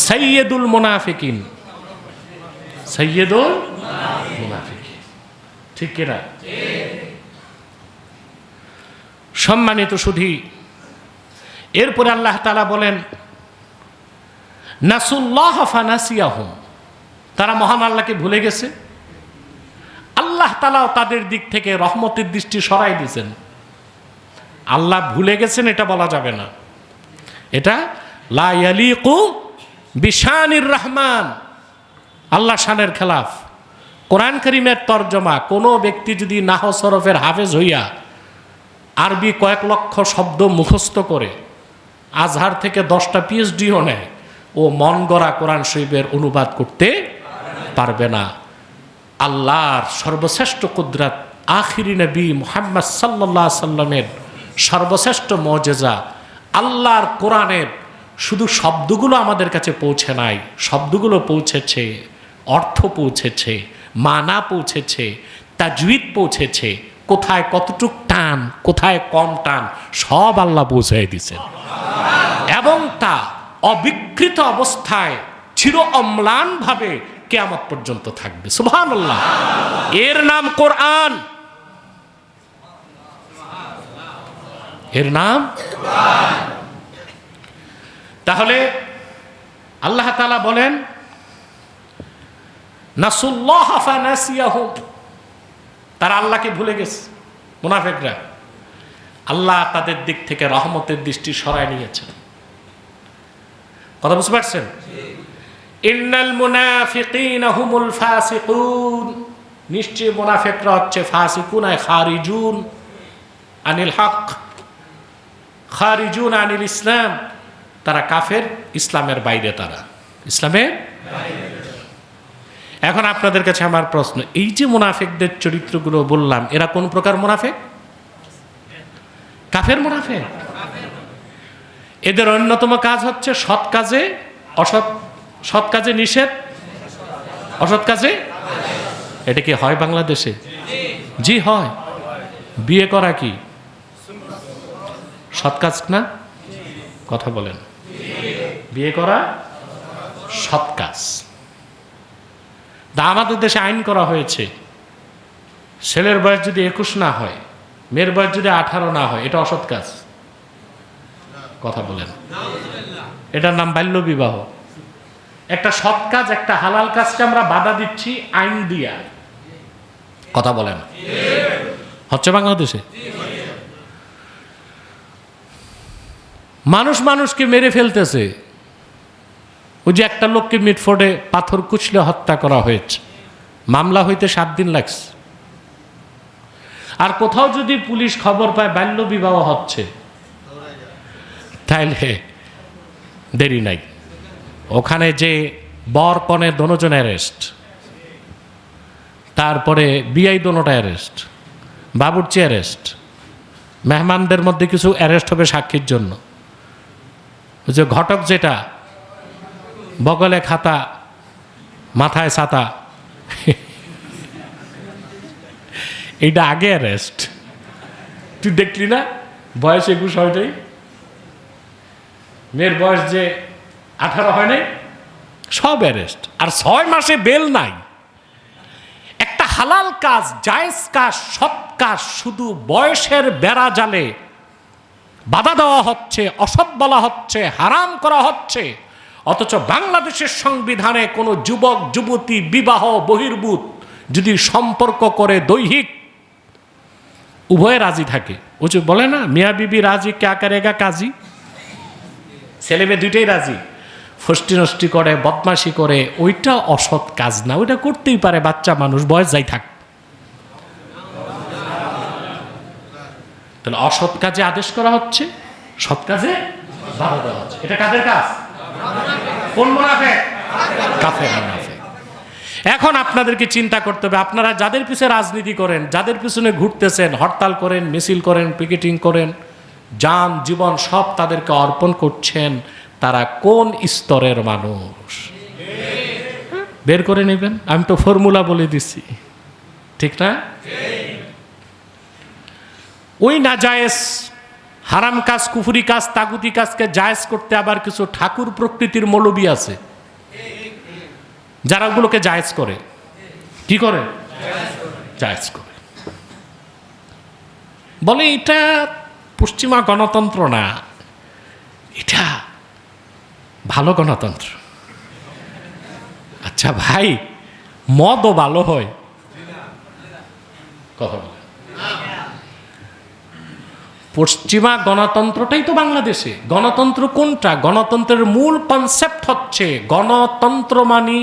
সাইয়্যিদুল মুনাফিকিন, সাইয়্যিদুল মুনাফিকিন। ঠিক কিনা? সম্মানিত সুধী, এরপরে আল্লাহ তাআলা বলেন, নাসুল্লাহ ফানাসিয়াহুম, তারা মহান আল্লাহকে ভুলে গেছে। আল্লাহ তাআলাও তাদের দিক থেকে রহমতের দৃষ্টি সরাই দিয়েছেন। আল্লাহ ভুলে গেছেন এটা বলা যাবে না, এটা লা ইয়ালিকু বিশানির রহমান, আল্লাহ শানের খেলাফ। কোরআন কারীমের তরজমা, কোনো ব্যক্তি যদি নাহও সরফের হাফেজ হইয়া আরবি কয়েক লক্ষ শব্দ মুখস্থ করে, আজহার থেকে 10টা পিএইচডিও নেয়, ও মন গড়া কোরআন শরীফের অনুবাদ করতে পারবে না। আল্লাহর সর্বশ্রেষ্ঠ কুদরত, আখিরি নবী মুহাম্মদ সাল্লাল্লাহু আলাইহি সাল্লামের সর্বশ্রেষ্ঠ মুজিজা, আল্লাহর কোরআনের শুধু শব্দগুলো আমাদের কাছে পৌঁছে নাই, শব্দগুলো পৌঁছেছে, অর্থ পৌঁছেছে, মানা পৌঁছেছে, তাজউইদ পৌঁছেছে, কোথায় কতটুক টান, কোথায় কম টান, সব আল্লাহ বুঝাই দিচ্ছেন। এবং তা অবিকৃত অবস্থায় চির অম্লান ভাবে কিয়ামত পর্যন্ত থাকবে। সুবহানাল্লাহ। এর নাম কোরআন, এর নাম। তাহলে আল্লাহ তাআলা বলেন নাসুল্লাহ ফানাসিয়াহুম, তারা আল্লাহকে ভুলে গেছে। মুনাফিকরা আল্লাহ তাদের দিক থেকে রহমতের দৃষ্টি সরায় নিয়েছেন। কথা বুঝতে পারছেন? ইন্নাল মুনাফিকিনা হুমুল ফাসিকুন, নিশ্চয় মুনাফিকরা হচ্ছে ফাসিকুন, আয় খারিজুন আনিল হক, খারিজুন আনিল ইসলাম, তারা কাফের, ইসলামের বাইরে, তারা ইসলামের বাইরে। এখন আপনাদের কাছে আমার প্রশ্ন, এই যে মুনাফিকদের চরিত্রগুলো বললাম, এরা কোন প্রকার মুনাফিক? কাফের মুনাফিক। এদের অন্যতম কাজ হচ্ছে সৎ কাজে অসৎ, সৎ কাজে নিষেধ, অসৎ কাজে। এটা কি হয় বাংলাদেশে? জি হয়। বিয়ে করা কি সৎ কাজ না? কথা বলেন। বিয়ে করা সৎ কাজ। আমাদের দেশে আইন করা হয়েছে, ছেলের বয়স যদি 21 না হয়, মেয়ের বয়স যদি 18 না হয়, এটা অসৎ কাজ। কথা বলেন। এটার নাম বাল্য বিবাহ। একটা সৎ কাজ, একটা হালাল কাজকে আমরা বাধা দিচ্ছি আইন দিয়া। কথা বলেন। হচ্ছে বাংলাদেশে। মানুষ মানুষকে মেরে ফেলতেছে। ওই যে একটা লোককে মিটফোর্ডে পাথর কুচলে হত্যা করা হয়েছে, মামলা হইতে 7 দিন লাগছে। আর কোথাও যদি পুলিশ খবর পায় বাল্য বিবাহ হচ্ছে, তাইলে দেরি নাই, ওখানে যে বর কনে দোনোজন অ্যারেস্ট, তারপরে বিআই দোনোটা অ্যারেস্ট, বাবুর্চি অ্যারেস্ট, মেহমানদের মধ্যে কিছু অ্যারেস্ট হবে সাক্ষীর জন্য। ওই যে ঘটক, যেটা বগলে খাতা, মাথায় ছাতা, এইটা আগে অ্যারেস্ট। তুই দেখলি না বয়স 21 হয় নাই, মেয়ের বয়স যে 18 হয় নাই, সব অ্যারেস্ট। আর 6 মাসে বেল নাই। একটা হালাল কাজ, জায়েজ কাজ, সৎ কাজ শুধু বয়সের বেড়া জালে বাধা দেওয়া হচ্ছে, অসৎ বলা হচ্ছে, হারাম করা হচ্ছে। অথচ বাংলাদেশের সংবিধানে কোনো যুবক যুবতী বিবাহ বহির্ভূত যদি সম্পর্ক করে দৈহিক, উভয়ে রাজি থাকে। ও যে বলে না, মিয়া বিবি রাজি ক্যা করেগা কাজী, ছেলে মেয়ে দুইটাই রাজি। ফষ্টি নষ্টি করে, বদমাশি করে, ওইটা অসৎ কাজ না। ওইটা করতেই পারে বাচ্চা মানুষ, বয়স যাই থাক। তাহলে অসৎ কাজে আদেশ করা হচ্ছে, সৎ কাজে বাধা দেওয়া হচ্ছে। এটা কাদের কাজ? কোন মুনাফিক? কাফের মুনাফিক। এখন আপনাদেরকে চিন্তা করতে হবে, আপনারা যাদের পিছনে রাজনীতি করেন, যাদের পিছনে ঘুরতেছেন, হরতাল করেন, মিছিল করেন, পিকেটিং করেন, যান জীবন সব তাদেরকে অর্পণ করছেন, তারা কোন স্তরের মানুষ বের করে নেবেন। আমি তো ফর্মুলা বলে দিচ্ছি, ঠিক না? ওই নাজায়েজ হারাম কাজ, কুফরি কাজ, তাগুতি কাজকে জায়েজ করতে আবার কিছু ঠাকুর প্রকৃতির মৌলবী আছে, যারা ওগুলোকে জায়েজ করে। কি করে? জায়েজ করে। বলে এটা পশ্চিমা গণতন্ত্র না, এটা ভালো গণতন্ত্র। আচ্ছা ভাই, মদও ভালো হয়? কথা বলে। পশ্চিমা গণতন্ত্রটাই তো বাংলাদেশে। গণতন্ত্র কোনটা? গণতন্ত্রের মূল কনসেপ্ট হচ্ছে গণতন্ত্র মানি,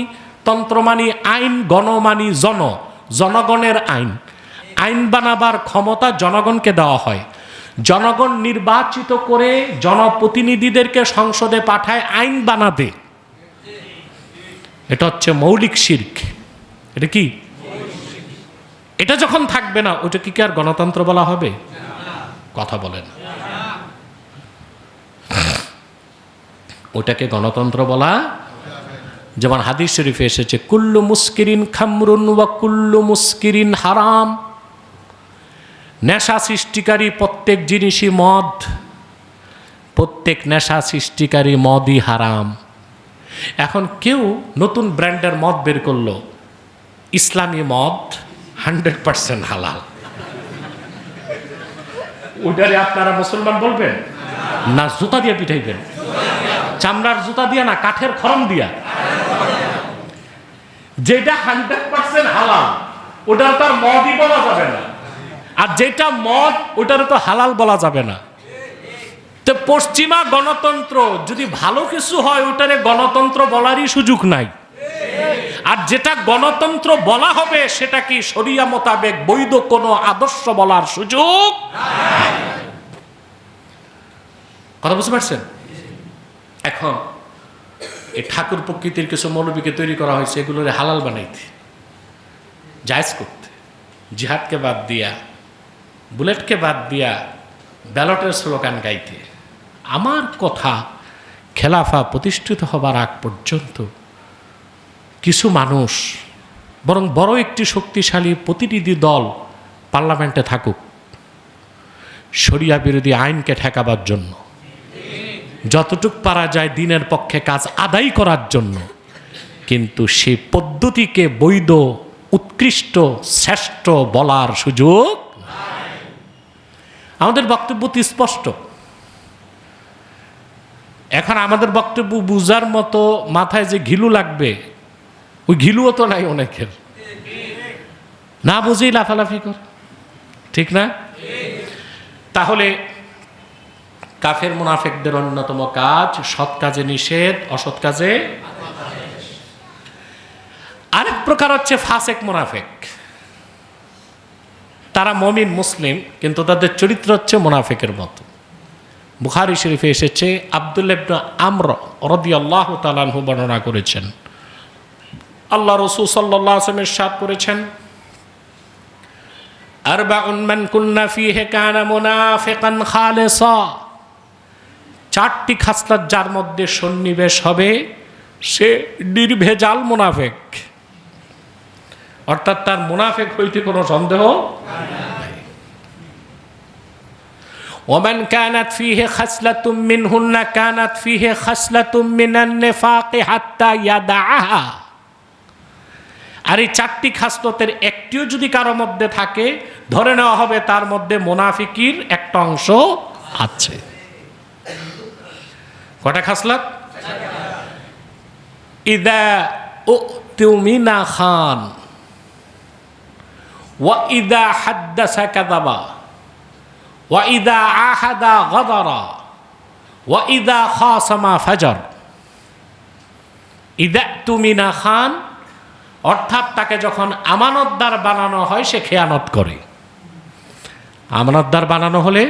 তন্ত্র মানি আইন, গণ মানি জন, জনগণের আইন। আইন বানাবার ক্ষমতা জনগণকে দেওয়া হয়। জনগণ নির্বাচিত করে জনপ্রতিনিধিদেরকে সংসদে পাঠায় আইন বানাবে। এটা হচ্ছে মৌলিক শিরক। এটা কি? এটা যখন থাকবে না, ওটা কি আর গণতন্ত্র বলা হবে? কথা বলেন। ওটাকে গণতন্ত্র বলা? যেমন হাদিস শরীফে এসেছে, কুল্লু মুস্কিরিন খামরুন ওয়া কুল্লু মুস্কিরিন হারাম। নেশা সৃষ্টিকারী প্রত্যেক জিনিসই মদ, প্রত্যেক নেশা সৃষ্টিকারী মদই হারাম। এখন কেউ নতুন ব্র্যান্ডের মদ বের করলো, ইসলামী মদ 100% হালাল, ওইটারে আপনারা মুসলমান বলবেন না জুতা দিয়ে পিটাইবেন? চামড়ার জুতা দিয়া না, কাঠের খরম দিয়া। যেটা 100% হালাল ওটা তো আর মদই বলা যাবে না, আর যেটা মদ ওটারে তো হালাল বলা যাবে না। তো পশ্চিমা গণতন্ত্র যদি ভালো কিছু হয় ওটারে গণতন্ত্র বলারই সুযোগ নাই, আর যেটা গণতন্ত্র বলা হবে সেটা কি শরিয়া মোতাবেক বৈধ কোনো আদর্শ বলার সুযোগ নাই। কথা বুঝতে পারছেন? এখন এই ঠাকুর প্রকৃতির কিছু মৌলবীকে তৈরি করা হয়েছে এগুলোর হালাল বানাইতে, জায়েজ করতে, জিহাদকে বাদ দিয়া, বুলেটকে বাদ দিয়া, ব্যালটের স্লোগান গাইতে। আমার কথা, খেলাফা প্রতিষ্ঠিত হবার আগ পর্যন্ত কিছু মানুষ, বরং বড় একটি শক্তিশালী প্রতিনিধি দল পার্লামেন্টে থাকুক শরিয়া বিরোধী আইনকে ঠেকাবার জন্য, যতটুক পারা যায় দিনের পক্ষে কাজ আদায় করার জন্য, কিন্তু সেই পদ্ধতিকে বৈধ, উৎকৃষ্ট, শ্রেষ্ঠ বলার সুযোগ নাই। আমাদের বক্তব্য স্পষ্ট। এখন আমাদের বক্তব্য বুঝার মতো মাথায় যে ঘিলু লাগবে ওই ঘিলুও তো নাই অনেকের, না বুঝেই লাফালাফি কর, ঠিক না? তাহলে কাফের মুনাফিকদের অন্যতম কাজ সৎ কাজে নিষেধ, অসৎ কাজে। আরেক প্রকার হচ্ছে ফাসেক মুনাফিক। তারা মুমিন মুসলিম কিন্তু তাদের চরিত্র হচ্ছে মুনাফিকের মতো। বুখারী শরীফে এসেছে, আব্দুল্লাহ ইবনে আমর রাদিয়াল্লাহু তাআলা আনহু বর্ণনা করেছেন, আল্লাহ রাসূল সাল্লাল্লাহু আলাইহি ওয়াসাল্লাম ইরশাদ করেছেন, আরবাউন মান কুন্না ফীহি কানা মুনাফিকান খালিসা। 4টি খাসলত যার মধ্যে সন্নিবেশ হবে সে নির্ভেজাল মুনাফিক, অর্থাৎ তার মুনাফিক হইতে কোনো সন্দেহ নাই। ওমান কানাত ফীহি খাসলাতুম মিনহুন্না কানাত ফীহি খাসলাতুম মিনান নিফাকি হাত্তা ইয়াদাআহা। আর এই 4টি খাসলতের একটিও যদি কারো মধ্যে থাকে ধরে নেওয়া হবে তার মধ্যে মুনাফিকির একটা অংশ আছে। কটা খাসলত? ইদা উতুমিনা খান ওয়া ইদা হাদ্দাসা কাযাবা ওয়া ইদা আহাদা গাদারা ওয়া ইদা খাসামা ফাজার। ইদা উতুমিনা খান অর্থাৎ তাকে যখন আমানতদার বানানো হয় সে খেয়ানত করে। আমানতদার বানানো হলে,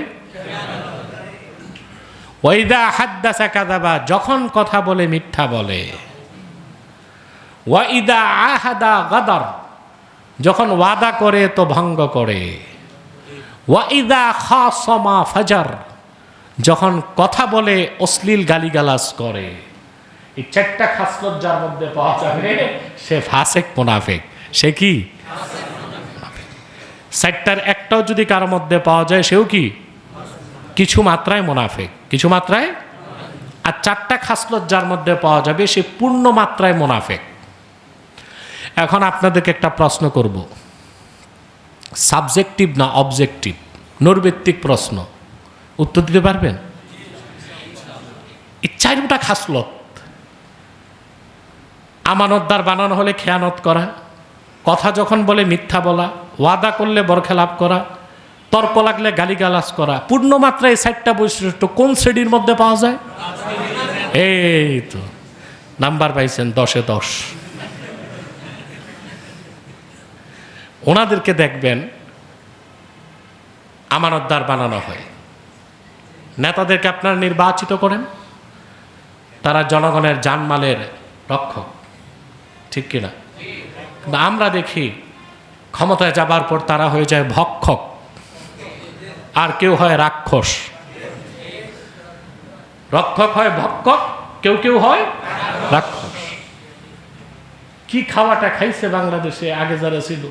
ওয়াইদা হাদ্দাসা কাযাবা যখন কথা বলে মিথ্যা বলে, ওয়াইদা আহাদা গাদার যখন ওয়াদা করে তো ভঙ্গ করে, ওয়াইদা খাসামা ফাজার যখন কথা বলে অশ্লীল গালিগালাজ করে। এই 4টা খাসলত যার মধ্যে পাওয়া যাবে সে ফাসেক মুনাফিক। সে কি? 4টার একটাও যদি কারোর মধ্যে পাওয়া যায় সেও কি? কিছু মাত্রায় মুনাফিক, কিছু মাত্রায়। আর 4টা খাসলত যার মধ্যে পাওয়া যাবে সে পূর্ণ মাত্রায় মুনাফিক। এখন আপনাদেরকে একটা প্রশ্ন করব, সাবজেক্টিভ না অবজেক্টিভ, নৈর্ব্যক্তিক প্রশ্ন, উত্তর দিতে পারবেন? এই 4টা খাসলত আমানতদার বানানো হলে খেয়ানত করা, কথা যখন বলে মিথ্যা বলা, ওয়াদা করলে বরখেলাপ করা, তর্ক লাগলে গালিগালাজ করা, পূর্ণমাত্রায় 4টা বৈশিষ্ট্য কোন শ্রেণীর মধ্যে পাওয়া যায়? এই তো নাম্বার পাইছেন 10-এ 10। ওনাদেরকে দেখবেন আমানতদার বানানো হয়। নেতাদেরকে আপনারা নির্বাচিত করেন, তারা জনগণের জানমালের রক্ষক, ঠিক কিনা? আমরা দেখি ক্ষমতায় যাবার পর তারা হয়ে যায় ভক্ষক, আর কেউ হয় রাক্ষস। রক্ষক হয় ভক্ষক, কেউ কেউ হয় রাক্ষস। কি খাওয়াটা খাইছে বাংলাদেশে আগে যারা ছিল,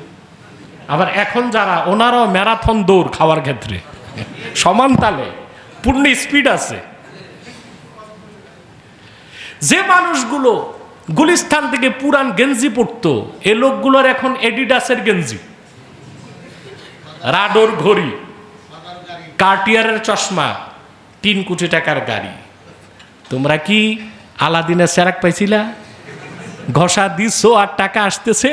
আবার এখন যারা, ওনারাও ম্যারাথন দৌড় খাওয়ার ক্ষেত্রে সমান তালে, পূর্ণ স্পিড আছে। যে মানুষগুলো গুলিস্তান থেকে পুরান গেঞ্জি পরতো, এ লোকগুলোর এখন এডিডাসের গেঞ্জি, রাডোর ঘড়ি, কার্টিয়ারের চশমা, 3 কোটি টাকার গাড়ি। তোমরা কি আলাদিনের সেরাক পাইছিলা? ঘষা দিছো আর টাকা আসতেছে।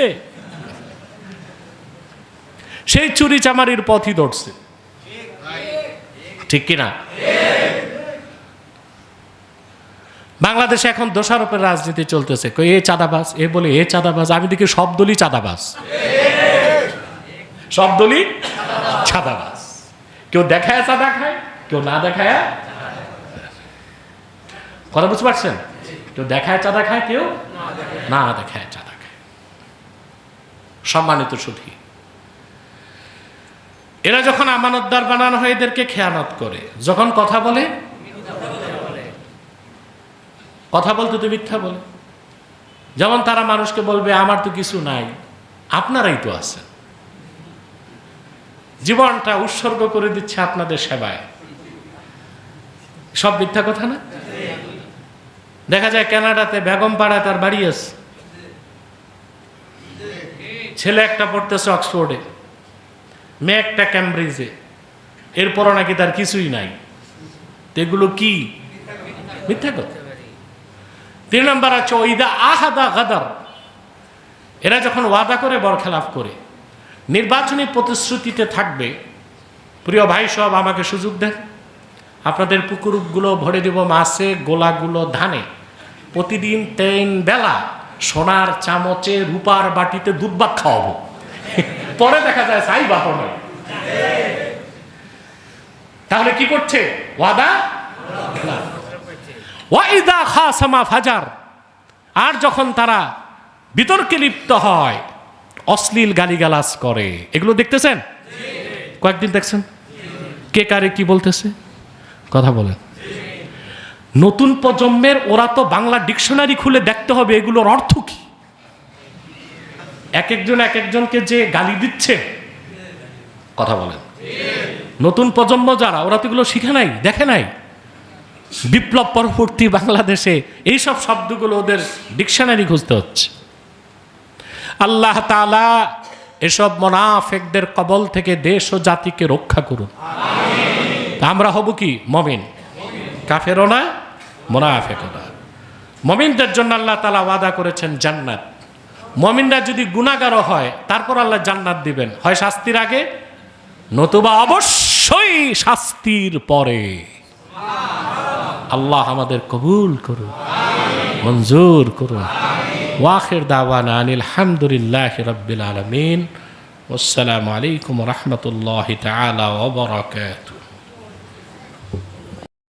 সেই চুরি চামারির পথই ধরছে, ঠিক কিনা? বাংলাদেশে এখন দোষারোপের রাজনীতি চলতেছে। এ চাঁদাবাজ, এ বলে এ চাঁদাবাজ। আমি দেখি সব দলই চাঁদাবাজ, সব দলই চাঁদাবাজ। কেউ দেখায় চাঁদা খায়, কেউ না দেখায়। কথা বুঝতে পারছেন? কেউ দেখায় চাঁদা খায়, কেউ না দেখায় চাঁদা খায়। সম্মানিত সুধী, এরা যখন আমানতদার বানানো হয় এদেরকে খেয়ানত করে। যখন কথা বলে, কথা বলতে তো মিথ্যা বলে। যেমন তারা মানুষকে বলবে আমার তো কিছু নাই, আপনারাই তো আছেন, জীবনটা উৎসর্গ করে দিচ্ছে আপনাদের সেবায়। সব মিথ্যা কথা না? দেখা যায় কানাডাতে বেগম পাড়ায় তার বাড়ি আছে, ছেলে একটা পড়তেছে অক্সফোর্ডে, মেয়ে একটা ক্যামব্রিজে, এরপরও নাকি তার কিছুই নাই। এগুলো কি মিথ্যা কথা? 3 নম্বর আছে ওইদা আহাদা গাদার। এরা যখন ওয়াদা করে বরখেলাফ করে, নির্বাচনী প্রতিশ্রুতিতে থাকবে। প্রিয় ভাই সব, আমাকে সুযোগ দেন, আপনাদের পুকুরগুলো ভরে দেব মাছে, গোলাগুলো ধানে, প্রতিদিন 3 বেলা সোনার চামচে রূপার বাটিতে দুধ ভাত খাওয়াবো। পরে দেখা যায় সাই বাপর নয়। তাহলে কি করছে? ওয়াদা। ওয়াইদা খাসামা ফাজার। আর যখন তারা বিতর্কে লিপ্ত হয়, অশ্লীল গালিগালাজ করে। এগুলো দেখতেছেন? কয়েকদিন দেখছেন? কে কারে কি বলতেছে? কথা বলেন। নতুন প্রজন্মের ওরা তো বাংলা ডিকশনারি খুলে দেখতে হবে এগুলোর অর্থ কি। এক একজনকে যে গালি দিচ্ছে, কথা বলেন, নতুন প্রজন্ম যারা, ওরা তো এগুলো শিখে নাই, দেখে নাই। বিপ্লব পরবর্তী বাংলাদেশে এইসব শব্দগুলো ওদের ডিকশনারি খুঁজতে হচ্ছে। আল্লাহ তাআলা এসব মুনাফিকদের কবল থেকে দেশ ও জাতিকে রক্ষা করুন। আমরা হব কি? মুমিন, কাফেরও না, মুনাফিকও না। মুমিনদের জন্য আল্লাহ তাআলা ওয়াদা করেছেন জান্নাত। মুমিনরা যদি গুনাহগারও হয়, তারপর আল্লাহ জান্নাত দিবেন, হয় শাস্তির আগে, নতুবা অবশ্যই শাস্তির পরে। আল্লাহ আমাদের কবুল করুন, মঞ্জুর করুন। ওয়াখির দাওয়ানা আনিল হামদুলিল্লাহি রাব্বিল আলামিন। আসসালামু আলাইকুম ওয়া রাহমাতুল্লাহি তাআলা ওয়া বারাকাতুহু।